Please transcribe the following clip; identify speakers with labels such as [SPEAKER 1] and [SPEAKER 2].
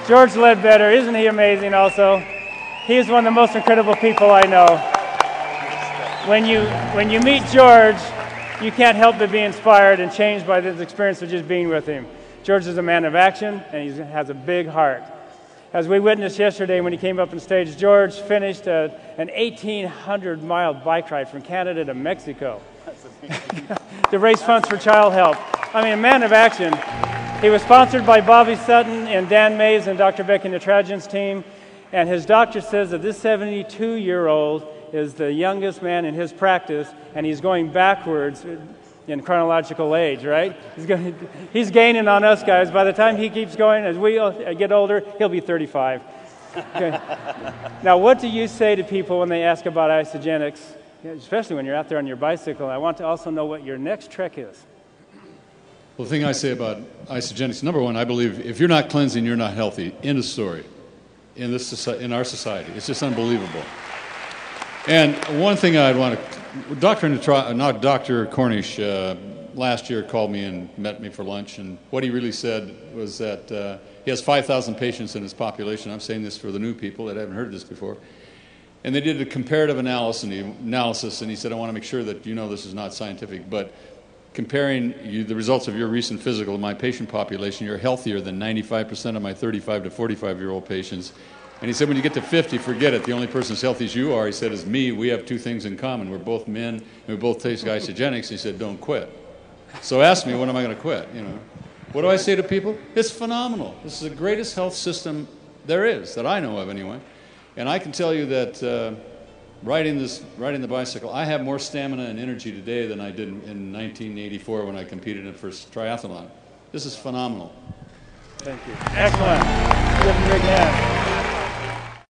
[SPEAKER 1] George Gledbetter, isn't he amazing also? He is one of the most incredible people I know. When you meet George, you can't help but be inspired and changed by this experience of just being with him. George is a man of action, and he has a big heart. As we witnessed yesterday when he came up on stage, George finished an 1,800-mile bike ride from Canada to Mexico to raise funds for child help. I mean, a man of action. He was sponsored by Bobby Sutton and Dan Mays and Dr. Becky Natrajan's team, and his doctor says that this 72-year-old is the youngest man in his practice, and he's going backwards in chronological age, right? He's gaining on us guys. By the time he keeps going, as we get older, he'll be 35. Okay. Now, what do you say to people when they ask about isogenics, especially when you're out there on your bicycle? I want to also know what your next trek is.
[SPEAKER 2] Well, the thing I say about isogenics, number one, I believe if you're not cleansing, you're not healthy. End of story. In our society, it's just unbelievable. And one thing I'd want to, Dr. Cornish last year called me and met me for lunch, and what he really said was that he has 5,000 patients in his population. I'm saying this for the new people that haven't heard this before. And they did a comparative analysis, and he said, I want to make sure that you know this is not scientific, but comparing the results of your recent physical to my patient population, you're healthier than 95% of my 35 to 45-year-old patients. And he said, when you get to 50, forget it. The only person as healthy as you are, he said, is me. We have two things in common. We're both men, and we both take isogenics. He said, don't quit. So ask me, when am I going to quit? You know, what do I say to people? It's phenomenal. This is the greatest health system there is, that I know of anyway. And I can tell you that riding the bicycle, I have more stamina and energy today than I did in 1984 when I competed in the first triathlon. This is phenomenal.
[SPEAKER 1] Thank you. Excellent. Give him a big hand.